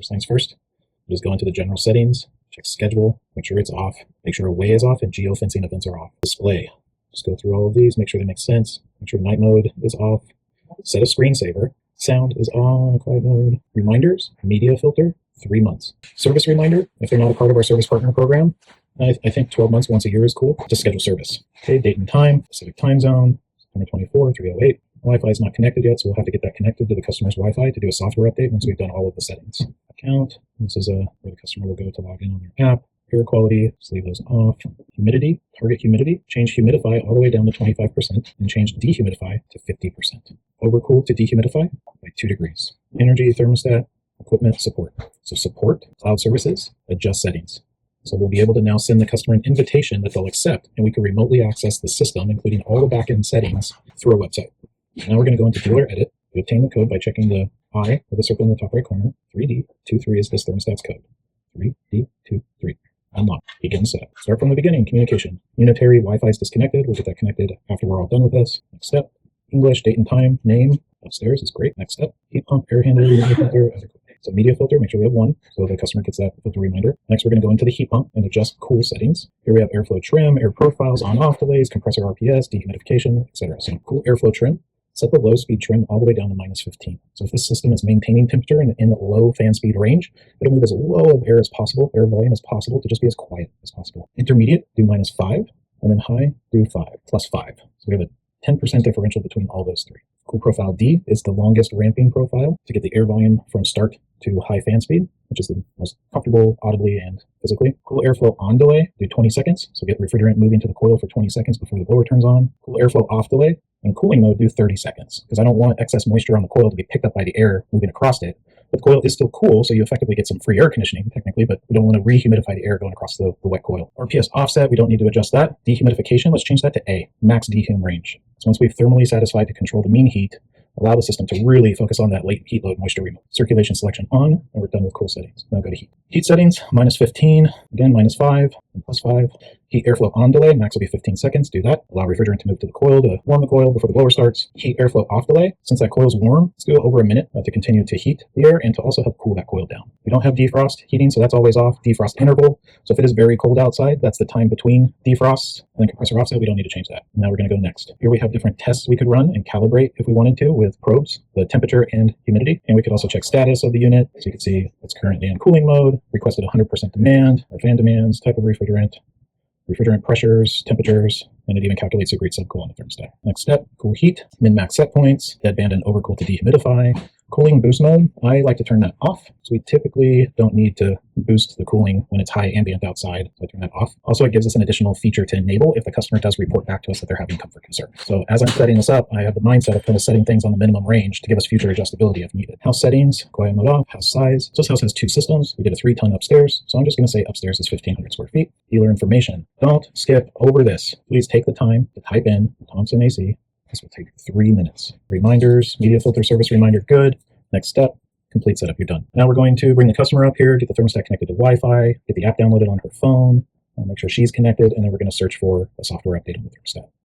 First things first, just go into the general settings, check schedule, make sure it's off, make sure away is off and geofencing events are off. Display, just go through all of these, make sure they make sense, make sure night mode is off, set a screensaver, sound is on, quiet mode, reminders, media filter, 3 months. Service reminder, if they're not a part of our service partner program, I think 12 months, once a year is cool to schedule service. Okay, date and time, Pacific time zone, September 24, 308. Wi-Fi is not connected yet, so we'll have to get that connected to the customer's Wi-Fi to do a software update once we've done all of the settings. Account, this is where the customer will go to log in on their app. Air quality, just leave those off. Humidity, target humidity, change humidify all the way down to 25% and change dehumidify to 50%. Overcool to dehumidify by 2 degrees. Energy thermostat, equipment support. So support, cloud services, adjust settings. So we'll be able to now send the customer an invitation that they'll accept, and we can remotely access the system, including all the backend settings, through a website. Now we're going to go into dealer edit. We obtain the code by checking the I with the circle in the top right corner. 3D23 is this thermostat's code. 3D23. Unlock. Begin setup. Start from the beginning. Communication. Unitary Wi-Fi is disconnected. We'll get that connected after we're all done with this. Next step. English, date and time, name. Upstairs is great. Next step. Heat pump, air handler, media filter. So media filter, make sure we have 1 so the customer gets that filter reminder. Next, we're going to go into the heat pump and adjust cool settings. Here we have airflow trim, air profiles, on-off delays, compressor RPS, dehumidification, etc. So cool airflow trim. Set the low speed trim all the way down to -15. So if this system is maintaining temperature in the low fan speed range, it'll move as low of air as possible, air volume as possible, to just be as quiet as possible. Intermediate, do -5, and then high, do 5, +5. So we have a 10% differential between all those 3. Cool profile D is the longest ramping profile to get the air volume from start to high fan speed, which is the most comfortable audibly and physically. Cool airflow on delay, do 20 seconds. So get refrigerant moving to the coil for 20 seconds before the blower turns on. Cool airflow off delay. In cooling mode, do 30 seconds because I don't want excess moisture on the coil to be picked up by the air moving across it. But the coil is still cool, so you effectively get some free air conditioning technically, but we don't want to rehumidify the air going across the wet coil. RPS offset, we don't need to adjust that. Dehumidification, let's change that to A, max dehum range. So once we've thermally satisfied to control the mean heat, allow the system to really focus on that latent heat load moisture removal. Circulation selection on, and we're done with cool settings. Now go to heat. Heat settings, -15, again -5, and +5. Heat airflow on delay, max will be 15 seconds, do that. Allow refrigerant to move to the coil to warm the coil before the blower starts. Heat airflow off delay, since that coil is warm, let's do over a minute to continue to heat the air and to also help cool that coil down. We don't have defrost heating, so that's always off. Defrost interval, so if it is very cold outside, that's the time between defrosts. And then compressor offset, we don't need to change that. Now we're going to go next. Here we have different tests we could run and calibrate if we wanted to with probes, the temperature and humidity. And we could also check status of the unit. So you can see it's currently in cooling mode, requested 100% demand, our fan demands, type of refrigerant pressures, temperatures, and it even calculates a great subcool on the thermostat. Next step, cool heat, min-max set points, deadband and overcool to dehumidify. Cooling boost mode, I like to turn that off. So we typically don't need to boost the cooling when it's high ambient outside. So I turn that off. Also, it gives us an additional feature to enable if the customer does report back to us that they're having comfort concerns. So as I'm setting this up, I have the mindset of kind of setting things on the minimum range to give us future adjustability if needed. House settings, quiet mode off, house size. So this house has 2 systems. We did a 3-ton upstairs. So I'm just going to say upstairs is 1,500 square feet. Dealer information. Don't skip over this. Please take the time to type in Thompson AC. This will take 3 minutes. Reminders, media filter service reminder, good. Next step, complete setup, you're done. Now we're going to bring the customer up here, get the thermostat connected to Wi-Fi, get the app downloaded on her phone, make sure she's connected, and then we're going to search for a software update on the thermostat.